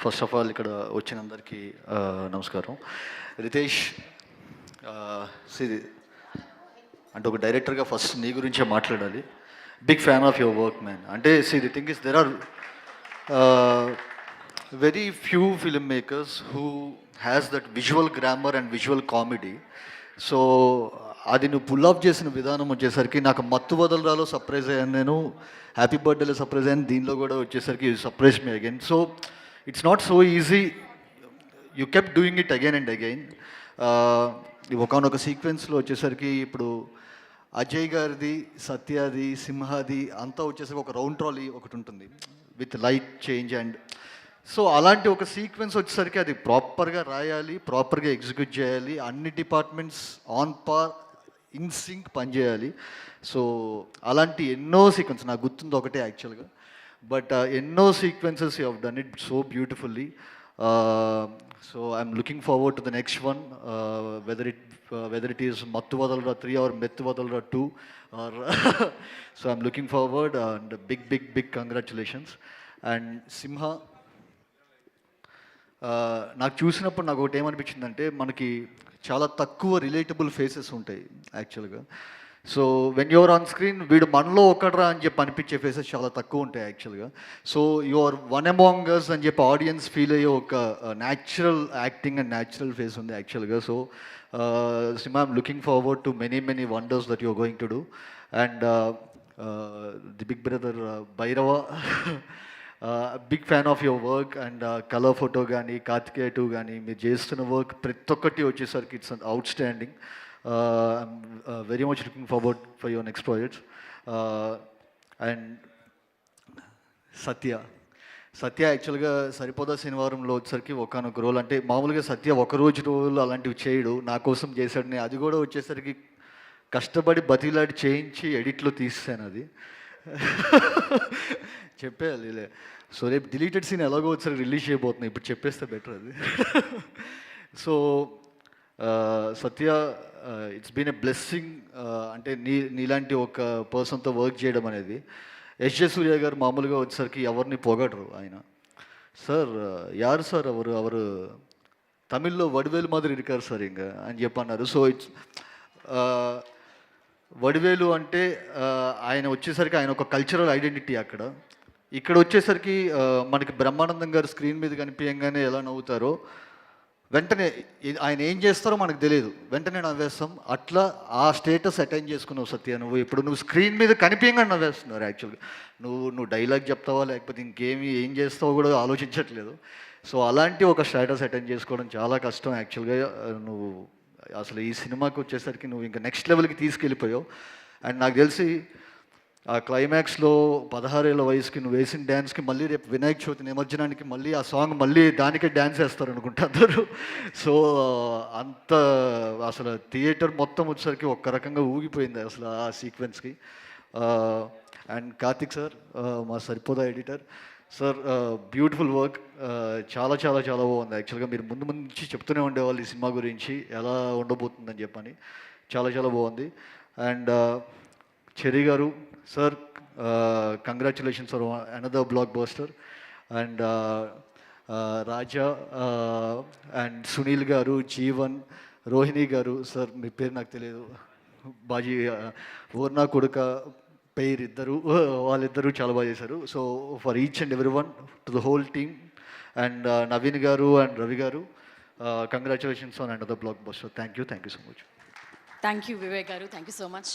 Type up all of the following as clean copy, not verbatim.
First of all ఇక్కడ వచ్చిన అందరికీ నమస్కారం. రితేష్, అంటే ఒక డైరెక్టర్గా ఫస్ట్ నీ గురించే మాట్లాడాలి. Big fan of your work man. అంటే the thing is there are very few film makers who has that visual grammar and visual comedy. So అది నువ్వు పుల్ ఆఫ్ చేసిన విధానం వచ్చేసరికి నాకు మత్తు వదలరాలో సర్ప్రైజ్ అయ్యాను, నేను హ్యాపీ బర్త్డేలో సర్ప్రైజ్ అయ్యాను, దీనిలో కూడా వచ్చేసరికి surprise me again. So it's not so easy, you kept doing it again and again. ఒకనొక సీక్వెన్స్లో వచ్చేసరికి ఇప్పుడు అజయ్ గారిది, సత్యాది, సింహాది అంతా వచ్చేసరికి ఒక రౌండ్ ట్రాలీ ఒకటి ఉంటుంది with light change and so అలాంటి ఒక సీక్వెన్స్ వచ్చేసరికి అది ప్రాపర్గా రాయాలి, ప్రాపర్గా ఎగ్జిక్యూట్ చేయాలి, అన్ని departments on par in sync పనిచేయాలి. సో అలాంటి ఎన్నో సీక్వెన్స్ నాకు గుర్తుంది ఒకటే యాక్చువల్గా, బట్ ఎన్నో sequences you have done it so beautifully. So I'm looking forward to the next one, whether it is Mattu Vadalra 3 or Mettu Vadalra 2 or so I'm looking forward and big congratulations. And Simha, నాకు చూసినప్పుడు నాకు ఒకటి ఏమనిపించిందంటే మనకి చాలా తక్కువ relatable faces ఉంటాయి యాక్చువల్గా. So when you're on screen వీడు మనలో ఒకడ్రా అని చెప్పి అనిపించే ఫేసెస్ చాలా తక్కువ ఉంటాయి యాక్చువల్గా. So you're one among us అని చెప్పి ఆడియన్స్ ఫీల్ అయ్యే ఒక natural acting and natural face ఉంది యాక్చువల్గా. So Simha, I'm looking forward to many wonders that you're going to do. And the big brother Bhairava, big fan of your work and color photo gani, Kartikeya 2 gani, meer chestunna work prati okkati vachesariki it's outstanding. I'm very much looking forward for your next projects. And సత్య యాక్చువల్గా సరిపోదా శనివారంలో వచ్చేసరికి ఒకనొక role, అంటే మామూలుగా సత్య ఒకరోజు role అలాంటివి చేయడు, నా కోసం చేశాడు. నేను అది కూడా వచ్చేసరికి కష్టపడి బతిలాడి చేయించి ఎడిట్లో తీసాను. అది చెప్పేయాలి. సో రేపు డిలీటెడ్ సీన్ ఎలాగో వచ్చేసరికి రిలీజ్ చేయబోతున్నాయి, ఇప్పుడు చెప్పేస్తే బెటర్ అది. So Satya, it's been a blessing. అంటే నీలాంటి ఒక పర్సన్తో వర్క్ చేయడం అనేది. ఎస్జే సూర్య గారు మామూలుగా వచ్చేసరికి ఎవరిని పొగడరు. ఆయన సార్ యారు సార్ అవరు తమిళ్లో వడివేలు మాదిరి ఇరికారు సార్ ఇంకా అని చెప్పన్నారు. సో ఇట్స్ వడివేలు అంటే ఆయన వచ్చేసరికి ఆయన ఒక కల్చరల్ ఐడెంటిటీ అక్కడ. ఇక్కడ వచ్చేసరికి మనకి బ్రహ్మానందం గారు స్క్రీన్ మీద కనిపించగానే ఎలా నవ్వుతారో, వెంటనే ఆయన ఏం చేస్తారో మనకు తెలియదు, వెంటనే నవ్వేస్తాం. అట్లా ఆ స్టేటస్ అటైన్ చేసుకున్నావు సత్య. నువ్వు స్క్రీన్ మీద కనిపించగానే నవ్వేస్తున్నారు యాక్చువల్గా. నువ్వు డైలాగ్ చెప్తావా లేకపోతే ఏం చేస్తావో కూడా ఆలోచించట్లేదు. సో అలాంటి ఒక స్టేటస్ అటైన్ చేసుకోవడం చాలా కష్టం యాక్చువల్గా. నువ్వు అసలు ఈ సినిమాకి వచ్చేసరికి నువ్వు ఇంకా నెక్స్ట్ లెవెల్కి తీసుకెళ్ళిపోయావు. అండ్ నాకు తెలిసి ఆ క్లైమాక్స్లో 16 ఏళ్ళ వయసుకి నువ్వు వేసిన డ్యాన్స్కి మళ్ళీ రేపు వినాయక చవితి నిమజ్జనానికి మళ్ళీ ఆ సాంగ్ మళ్ళీ దానికే డ్యాన్స్ వేస్తారు అనుకుంటా అందరూ. సో అంత అసలు థియేటర్ మొత్తం వచ్చేసరికి ఒక్క రకంగా ఊగిపోయింది అసలు ఆ సీక్వెన్స్కి. అండ్ కార్తిక్ సార్, మా సరిపోదా ఎడిటర్ సార్, బ్యూటిఫుల్ వర్క్. చాలా చాలా చాలా బాగుంది యాక్చువల్గా. మీరు ముందు నుంచి చెప్తూనే ఉండేవాళ్ళు ఈ సినిమా గురించి ఎలా ఉండబోతుందని చెప్పని. చాలా చాలా బాగుంది. అండ్ చెరీ గారు sir, congratulations for another block buster. And Raja and Sunil గారు, జీవన్, రోహిణి గారు సార్, మీ పేరు నాకు తెలియదు, బాజీ ఓర్నా కొడుక పేరు ఇద్దరు, వాళ్ళిద్దరూ చాలా బాగా చేశారు. So for each and every one to the whole team. And Naveen garu and Ravi garu, congratulations on another blockbuster. Thank you so much. Thank you Vivek garu, thank you so much.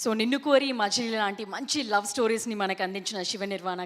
So Ninnu Kori మజిలీ లాంటి మంచి లవ్ స్టోరీస్ని మనకు అందించిన శివ నిర్వాణ